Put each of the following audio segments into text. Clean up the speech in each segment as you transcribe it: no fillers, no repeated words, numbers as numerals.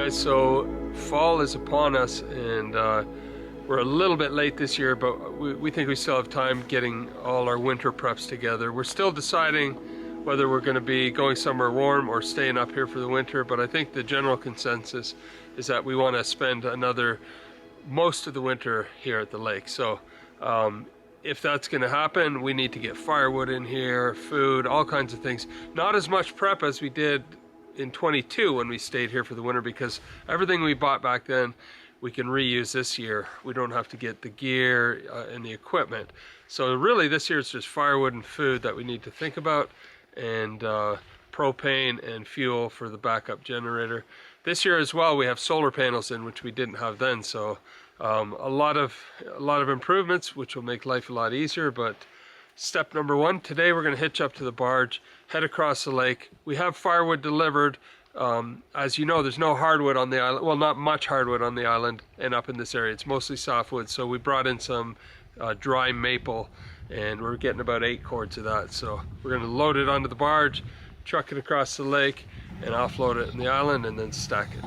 Guys, so fall is upon us, and we're a little bit late this year, but we think we still have time getting all our winter preps together. We're still deciding whether we're going to be going somewhere warm or staying up here for the winter, but I think the general consensus is that we want to spend most of the winter here at the lake. So if that's going to happen, we need to get firewood in here, food, all kinds of things. Not as much prep as we did in 22 when we stayed here for the winter, because everything we bought back then we can reuse this year. We don't have to get the gear and the equipment. So really this year it's just firewood and food that we need to think about, and propane and fuel for the backup generator. This year as well we have solar panels in, which we didn't have then, so a lot of improvements which will make life a lot easier. But step number one, today we're going to hitch up to the barge, head across the lake. We have firewood delivered. As you know, there's no hardwood on the island. Well, not much hardwood on the island and up in this area. It's mostly softwood. So we brought in some dry maple, and we're getting about 8 cords of that. So we're going to load it onto the barge, truck it across the lake, and offload it in the island, and then stack it.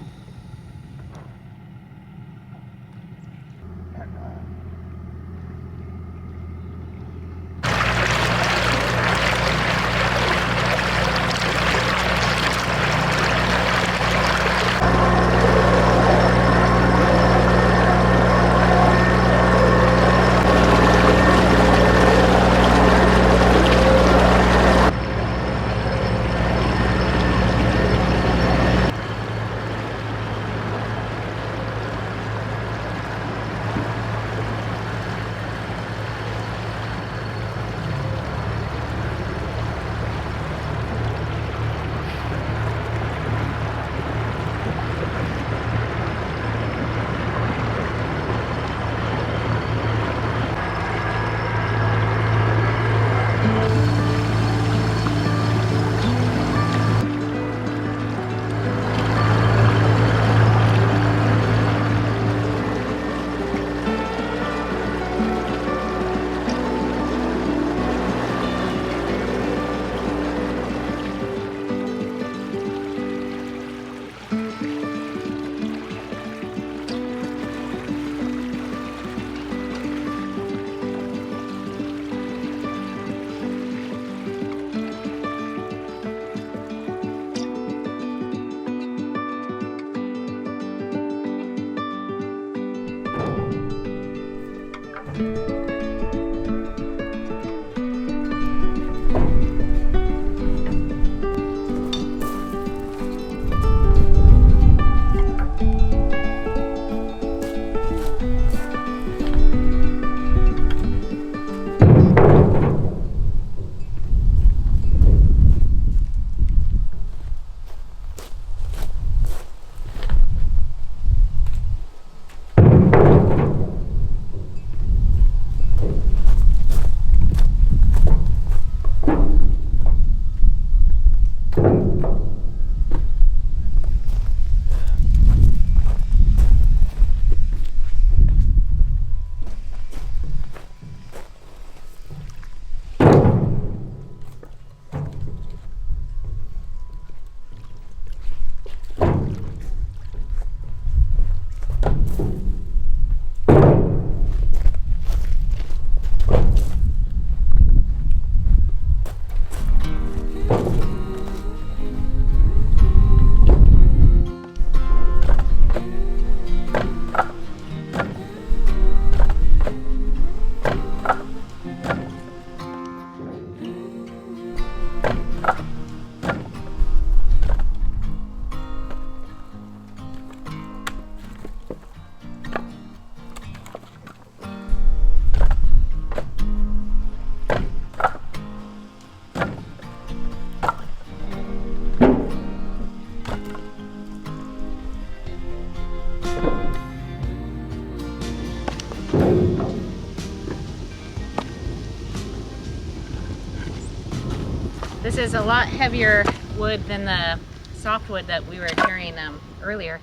This is a lot heavier wood than the softwood that we were carrying earlier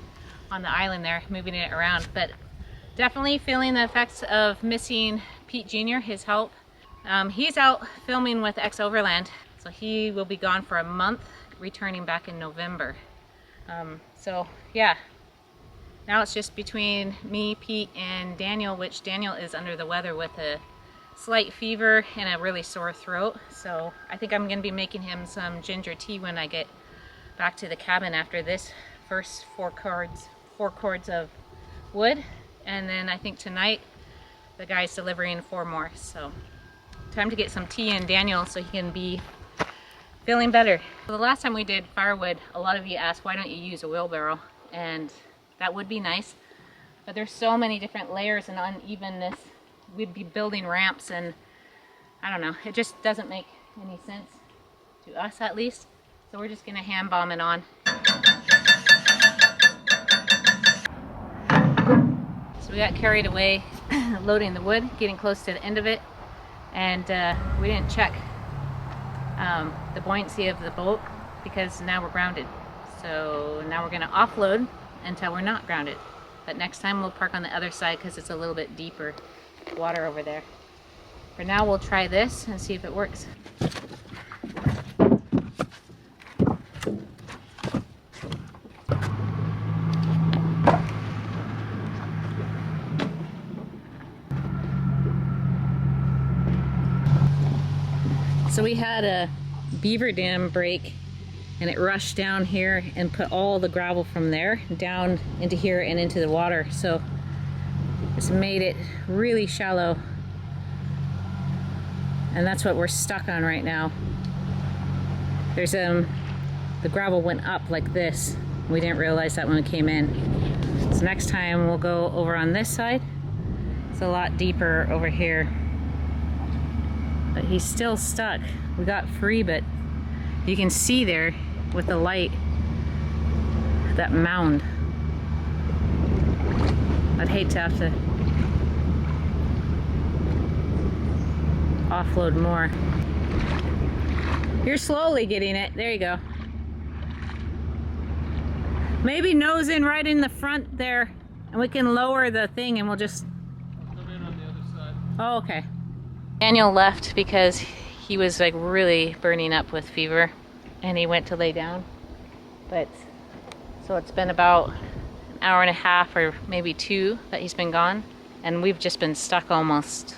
on the island there, moving it around. But definitely feeling the effects of missing Pete Jr., his help. He's out filming with X Overland, so he will be gone for a month, returning back in November. So yeah, now it's just between me, Pete, and Daniel, which Daniel is under the weather with a slight fever and a really sore throat. So I think I'm going to be making him some ginger tea when I get back to the cabin after this first four cords of wood. And then I think tonight the guy's delivering 4 more. So time to get some tea in Daniel so he can be feeling better. So the last time we did firewood, a lot of you asked, why don't you use a wheelbarrow? And that would be nice, but there's so many different layers and unevenness. We'd be building ramps, and I don't know, it just doesn't make any sense to us, at least. So we're just gonna hand bomb it on. So we got carried away loading the wood, getting close to the end of it, and we didn't check the buoyancy of the boat because now we're grounded. So now we're gonna offload until we're not grounded. But next time we'll park on the other side because it's a little bit deeper water over there. For now we'll try this and see if it works. So we had a beaver dam break, and it rushed down here and put all the gravel from there down into here and into the water. So it's made it really shallow. And that's what we're stuck on right now. There's the gravel went up like this. We didn't realize that when we came in. So next time we'll go over on this side. It's a lot deeper over here. But he's still stuck. We got free, but you can see there with the light, that mound. I'd hate to have to offload more. You're slowly getting it. There you go. Maybe nose in right in the front there, and we can lower the thing and we'll just... Come in on the other side. Oh, okay. Daniel left because he was like really burning up with fever, and he went to lay down. But so it's been about an hour and a half or maybe 2 that he's been gone, and we've just been stuck almost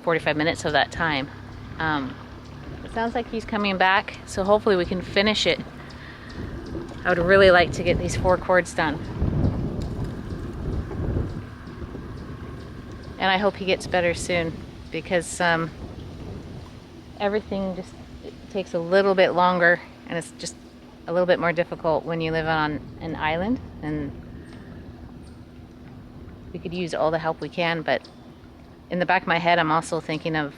45 minutes of that time. It sounds like he's coming back, so hopefully we can finish it. I would really like to get these 4 cords done. And I hope he gets better soon, because everything just takes a little bit longer, and it's just a little bit more difficult when you live on an island. And we could use all the help we can, but in the back of my head I'm also thinking of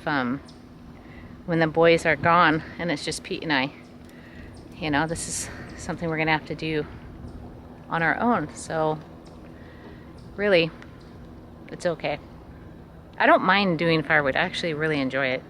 when the boys are gone and it's just Pete and I. You know, this is something we're gonna have to do on our own, so really it's okay. I don't mind doing firewood. I actually really enjoy it.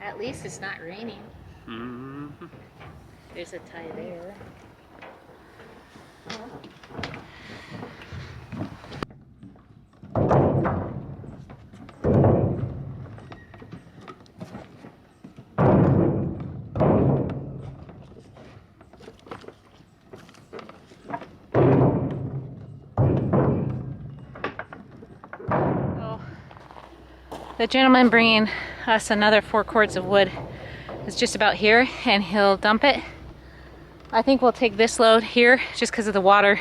At least it's not raining. Mm-hmm. There's a tie there. The gentleman bringing us another 4 cords of wood is just about here, and he'll dump it. I think we'll take this load here just because of the water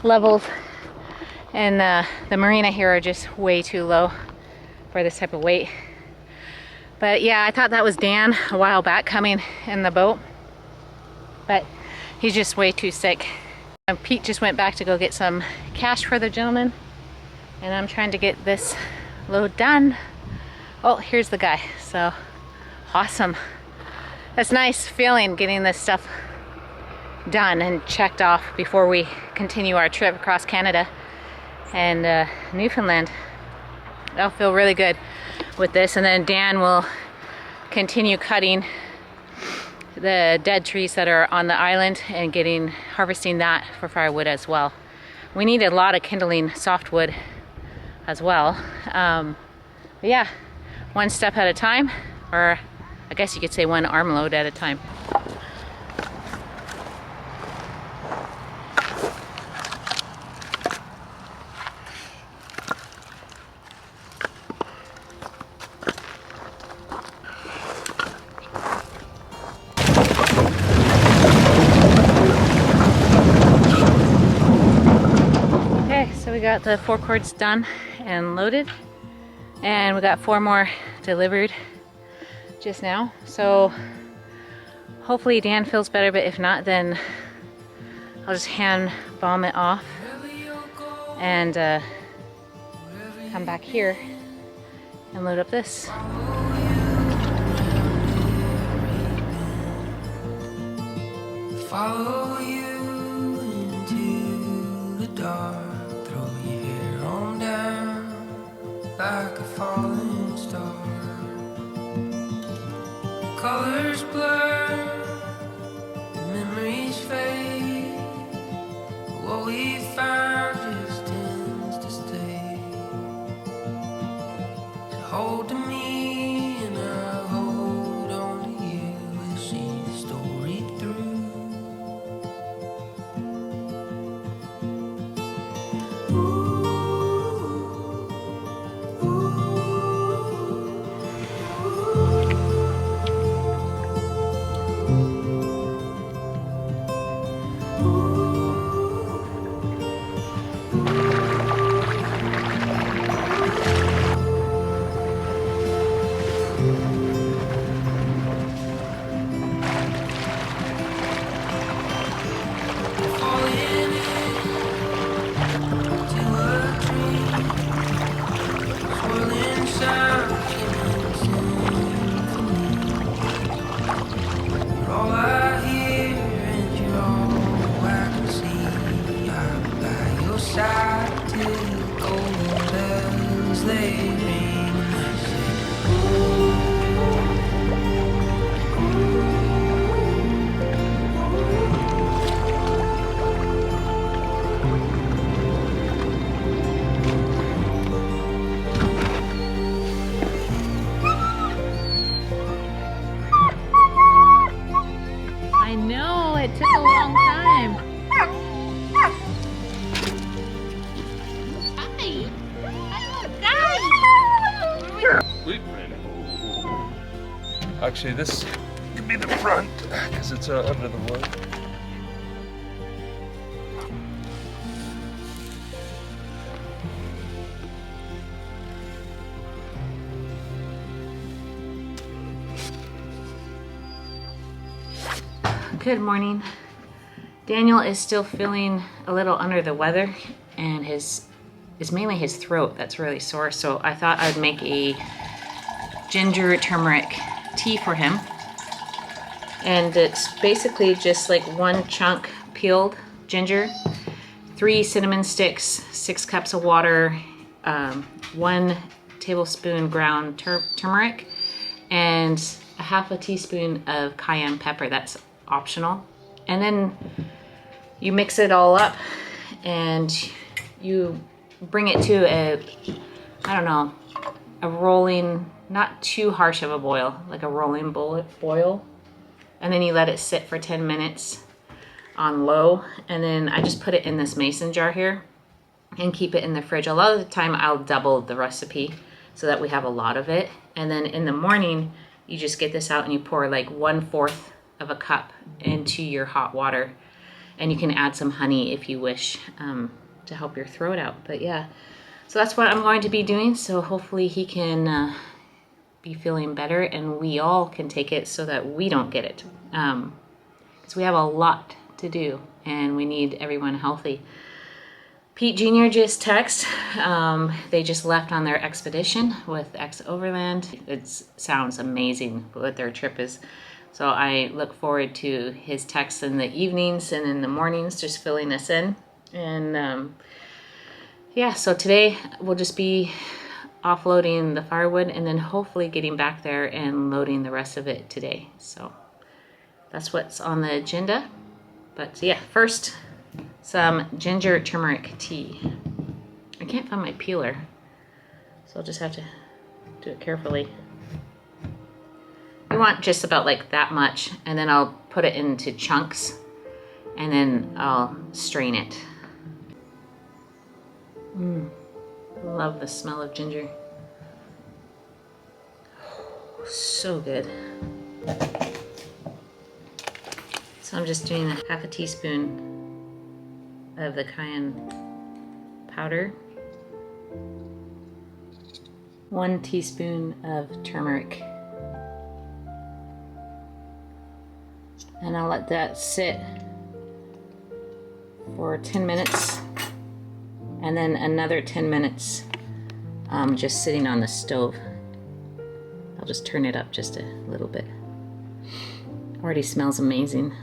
levels, and the marina here are just way too low for this type of weight. But yeah, I thought that was Dan a while back coming in the boat, but he's just way too sick. And Pete just went back to go get some cash for the gentleman, and I'm trying to get this load done. Oh, here's the guy. So awesome. That's nice feeling getting this stuff done and checked off before we continue our trip across Canada and Newfoundland. I'll feel really good with this, and then Dan will continue cutting the dead trees that are on the island and harvesting that for firewood as well. We need a lot of kindling softwood as well. But yeah, one step at a time, or I guess you could say one armload at a time. So we got the 4 cords done and loaded, and we got 4 more delivered just now. So hopefully Dan feels better, but if not, then I'll just hand bomb it off and come back here and load up this. Follow you into the dark. Like a falling star, colors blur, memories fade. What we found just tends to stay. So hold to me and I'll hold on to you. We'll see the story through. I know, it took a long time. Actually, this could be the front because it's under the wood. Good morning. Daniel is still feeling a little under the weather, and it's mainly his throat that's really sore. So I thought I'd make a ginger turmeric tea for him. And it's basically just like 1 chunk peeled ginger, 3 cinnamon sticks, 6 cups of water, 1 tablespoon ground turmeric, and a half a teaspoon of cayenne pepper. That's optional. And then you mix it all up and you bring it to a rolling, not too harsh of a boil, like a rolling boil. And then you let it sit for 10 minutes on low. And then I just put it in this mason jar here and keep it in the fridge. A lot of the time I'll double the recipe so that we have a lot of it. And then in the morning, you just get this out and you pour like 1/4 of a cup into your hot water, and you can add some honey if you wish to help your throat out. But yeah, so that's what I'm going to be doing. So hopefully he can be feeling better and we all can take it so that we don't get it, because we have a lot to do and we need everyone healthy. Pete Jr. just texted. They just left on their expedition with X Overland. It sounds amazing what their trip is. So I look forward to his texts in the evenings and in the mornings, just filling us in. And yeah, so today we'll just be offloading the firewood and then hopefully getting back there and loading the rest of it today. So that's what's on the agenda. But yeah, first, some ginger turmeric tea. I can't find my peeler, so I'll just have to do it carefully. You want just about like that much, and then I'll put it into chunks, and then I'll strain it. Love the smell of ginger. Oh, so good. So I'm just doing half a teaspoon of the cayenne powder, 1 teaspoon of turmeric, and I'll let that sit for 10 minutes, and then another 10 minutes just sitting on the stove. I'll just turn it up just a little bit. Already smells amazing.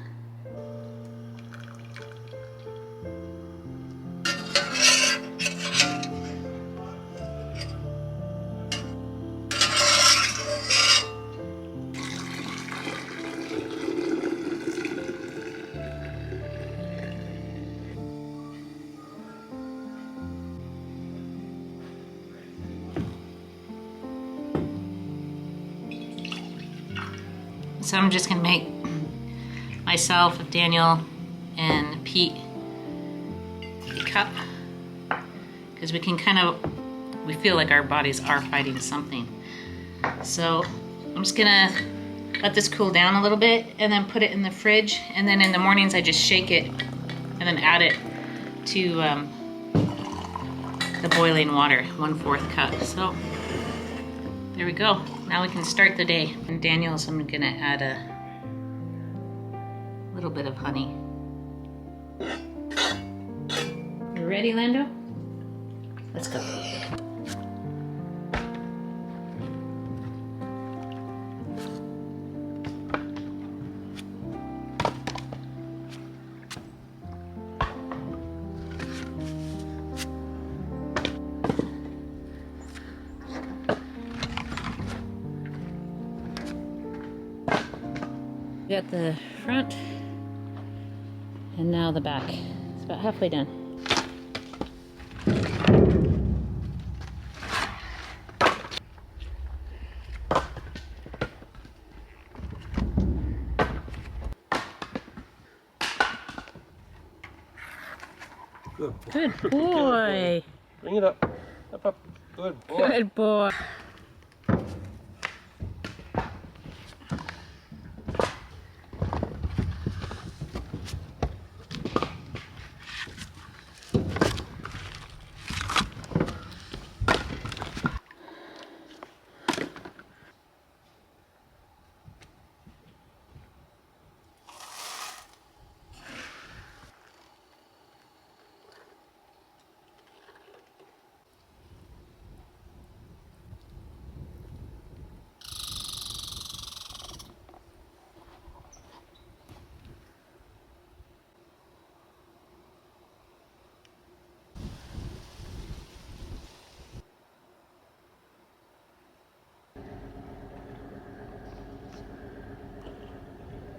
So I'm just gonna make myself, Daniel, and Pete a cup, because we feel like our bodies are fighting something. So I'm just gonna let this cool down a little bit and then put it in the fridge, and then in the mornings I just shake it and then add it to the boiling water, 1/4 cup. So there we go. Now we can start the day. And Daniel's, I'm gonna add a little bit of honey. You ready, Lando? Let's go. We got the front and now the back. It's about halfway done. Good boy. Good boy. Bring it up. Up, up. Good boy. Good boy.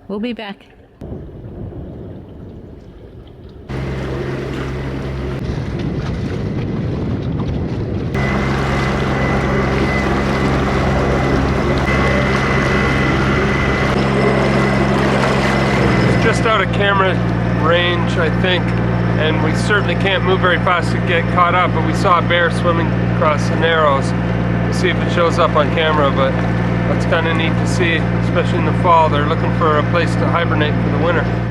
We'll be back. Just out of camera range, I think, and we certainly can't move very fast to get caught up, but we saw a bear swimming across the Narrows. We'll see if it shows up on camera, but that's kind of neat to see, especially in the fall. They're looking for a place to hibernate for the winter.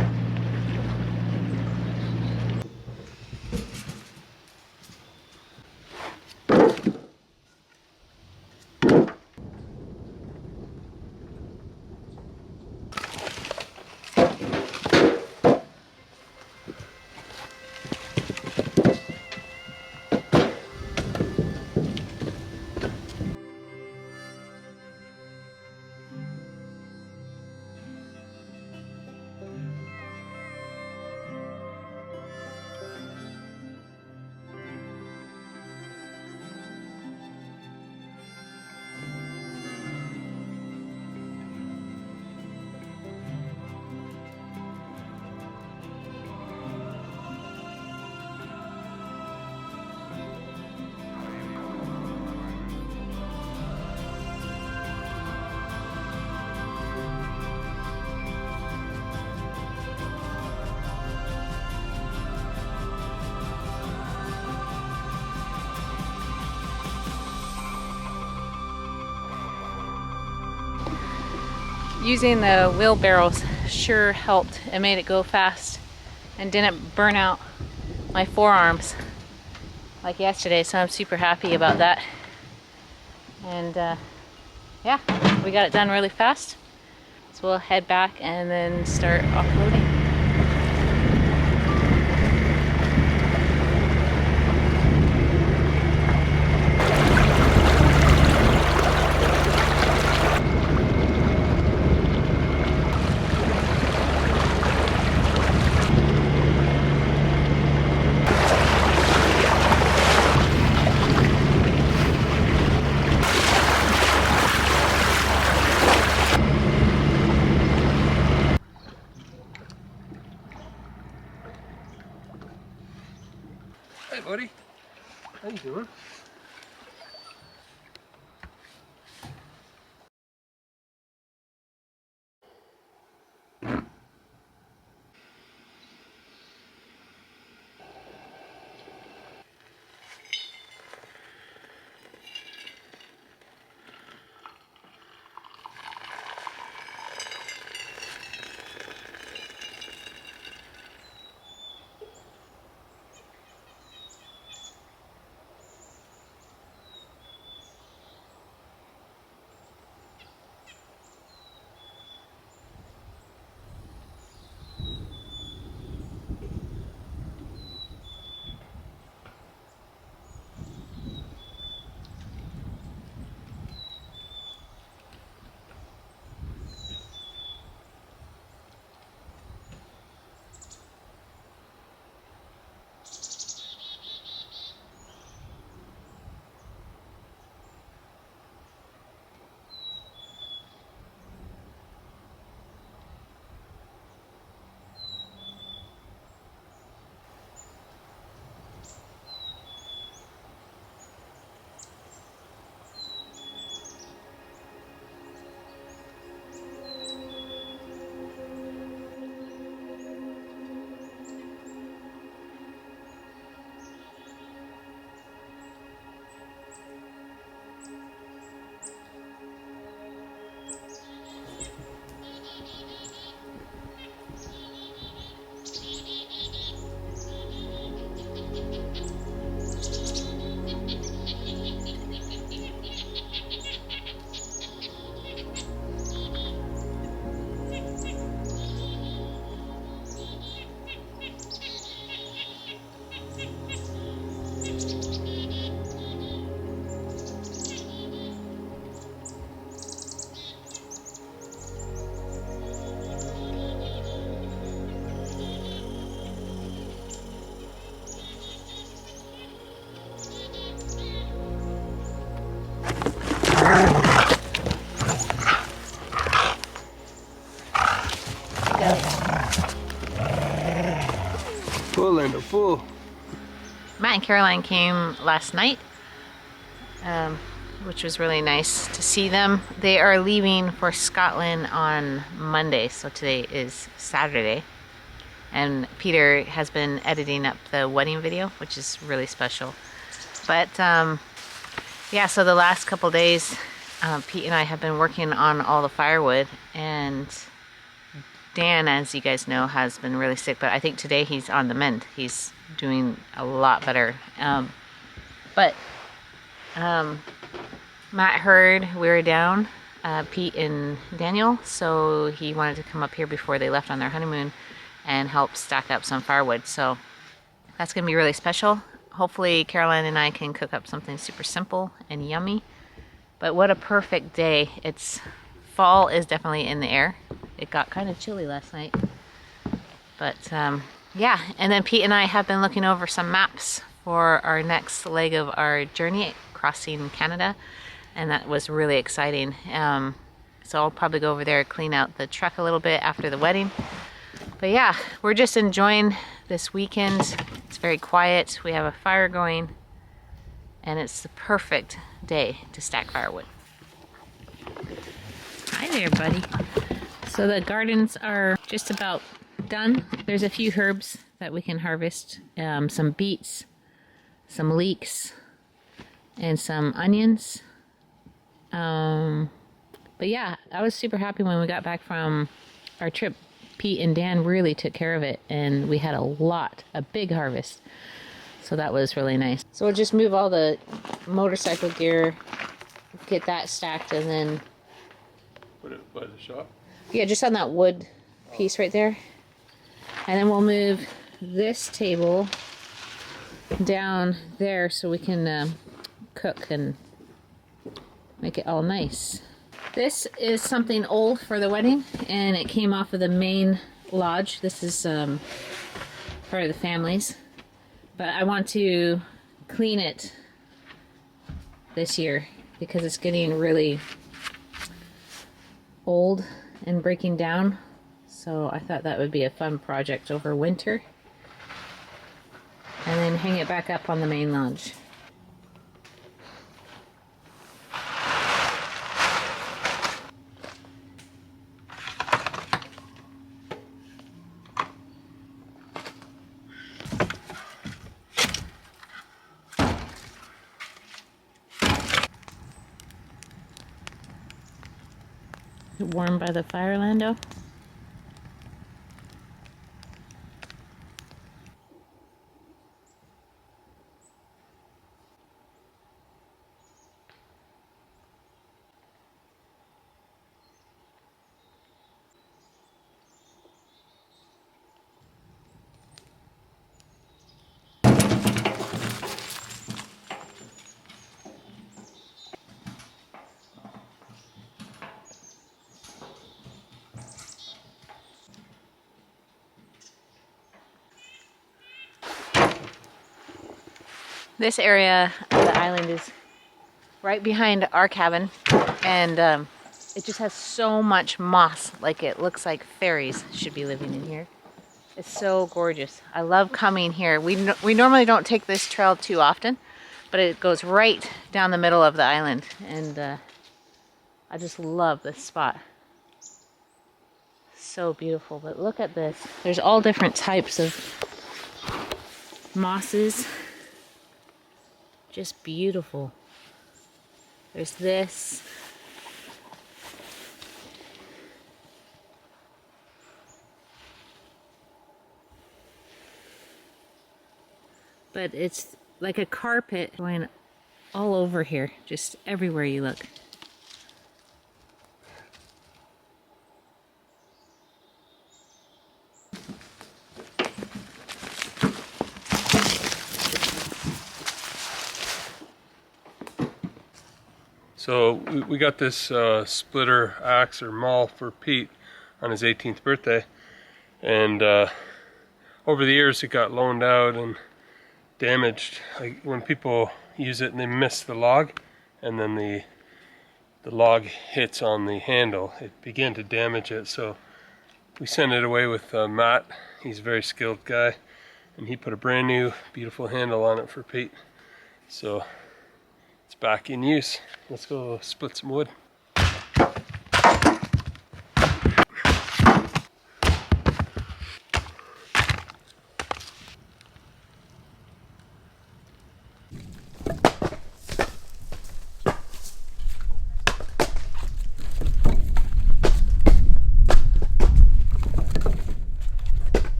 Using the wheelbarrows sure helped. It made it go fast and didn't burn out my forearms like yesterday, so I'm super happy about that. And yeah, we got it done really fast. So we'll head back and then start offloading. Hey, buddy. How you doing? Full and a full. Matt and Caroline came last night, which was really nice to see them. They are leaving for Scotland on Monday, so today is Saturday. And Peter has been editing up the wedding video, which is really special. But yeah, so the last couple days, Pete and I have been working on all the firewood, and Dan, as you guys know, has been really sick, but I think today he's on the mend. He's doing a lot better. But Matt heard we were down, Pete and Daniel, so he wanted to come up here before they left on their honeymoon and help stack up some firewood. So that's going to be really special. Hopefully Caroline and I can cook up something super simple and yummy. But what a perfect day. Fall is definitely in the air. It got kind of chilly last night. But yeah, and then Pete and I have been looking over some maps for our next leg of our journey crossing Canada, and that was really exciting. So I'll probably go over there, clean out the truck a little bit after the wedding. But yeah, we're just enjoying this weekend. It's very quiet. We have a fire going, and it's the perfect day to stack firewood. Hi there, buddy. So the gardens are just about done. There's a few herbs that we can harvest. Some beets, some leeks, and some onions. But yeah, I was super happy when we got back from our trip. Pete and Dan really took care of it, and we had a big harvest. So that was really nice. So we'll just move all the motorcycle gear, get that stacked, and then... Put it by the shop? Yeah, just on that wood piece right there. And then we'll move this table down there so we can cook and make it all nice. This is something old for the wedding, and it came off of the main lodge. This is part of the family's, but I want to clean it this year because it's getting really old and breaking down. So I thought that would be a fun project over winter, and then hang it back up on the main lodge. Warm by the fire, Lando? This area of the island is right behind our cabin, and it just has so much moss. Like, it looks like fairies should be living in here. It's so gorgeous. I love coming here. We normally don't take this trail too often, but it goes right down the middle of the island, and I just love this spot. So beautiful. But look at this. There's all different types of mosses. Just beautiful. There's this. But it's like a carpet going all over here, just everywhere you look. So we got this splitter axe or maul for Pete on his 18th birthday, and over the years it got loaned out and damaged. Like, when people use it and they miss the log, and then the log hits on the handle, it began to damage it. So we sent it away with Matt. He's a very skilled guy, and he put a brand new beautiful handle on it for Pete. So it's back in use. Let's go split some wood.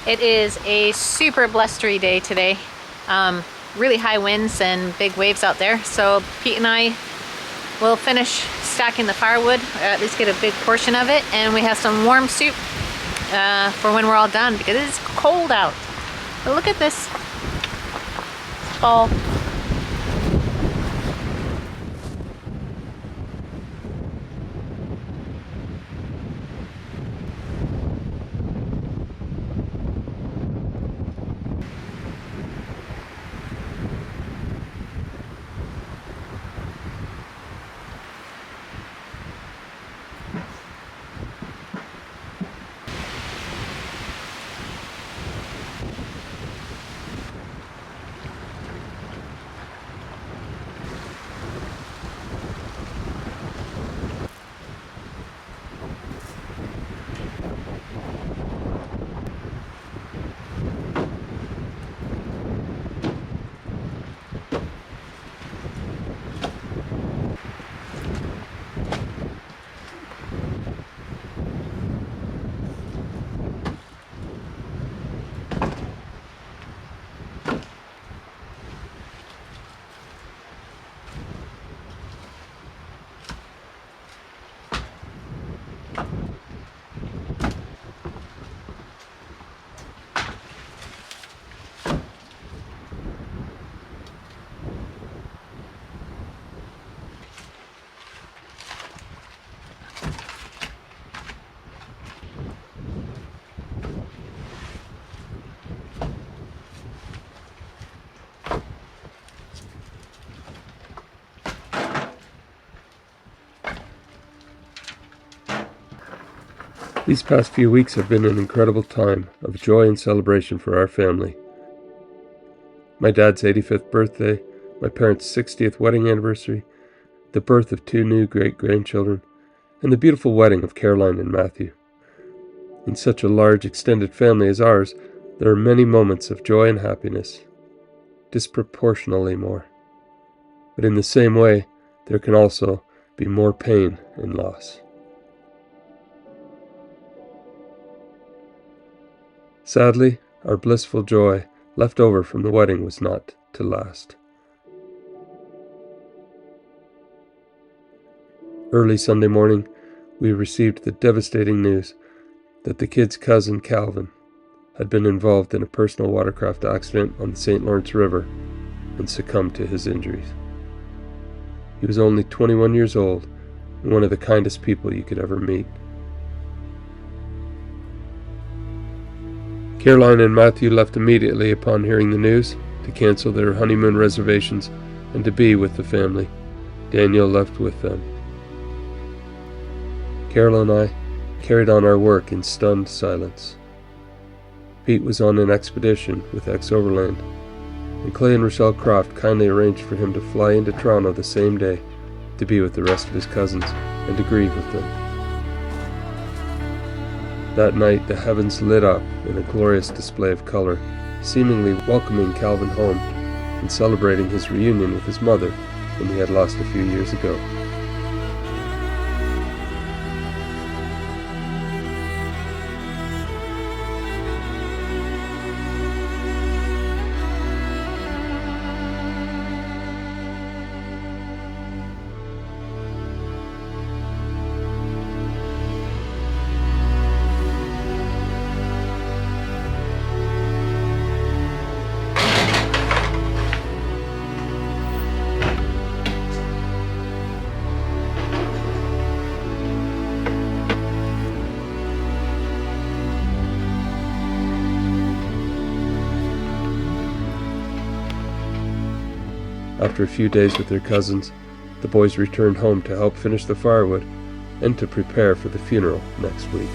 It is a super blustery day today. Really high winds and big waves out there. So Pete and I will finish stacking the firewood, or at least get a big portion of it, and we have some warm soup for when we're all done because it's cold out. But look at this fall. These past few weeks have been an incredible time of joy and celebration for our family. My dad's 85th birthday, my parents' 60th wedding anniversary, the birth of 2 new great-grandchildren, and the beautiful wedding of Caroline and Matthew. In such a large extended family as ours, there are many moments of joy and happiness, disproportionately more. But in the same way, there can also be more pain and loss. Sadly, our blissful joy left over from the wedding was not to last. Early Sunday morning, we received the devastating news that the kids' cousin Calvin had been involved in a personal watercraft accident on the St. Lawrence River and succumbed to his injuries. He was only 21 years old and one of the kindest people you could ever meet. Caroline and Matthew left immediately upon hearing the news to cancel their honeymoon reservations and to be with the family. Daniel left with them. Carol and I carried on our work in stunned silence. Pete was on an expedition with Ex-Overland, and Clay and Rochelle Croft kindly arranged for him to fly into Toronto the same day to be with the rest of his cousins and to grieve with them. That night the heavens lit up in a glorious display of color, seemingly welcoming Calvin home and celebrating his reunion with his mother, whom he had lost a few years ago. After a few days with their cousins, the boys returned home to help finish the firewood and to prepare for the funeral next week.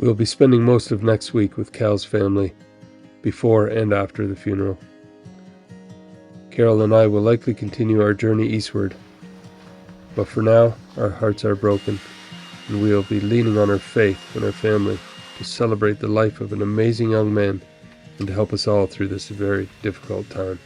We'll be spending most of next week with Cal's family, before and after the funeral. Carol and I will likely continue our journey eastward, but for now, our hearts are broken, and we will be leaning on our faith and our family to celebrate the life of an amazing young man and to help us all through this very difficult time.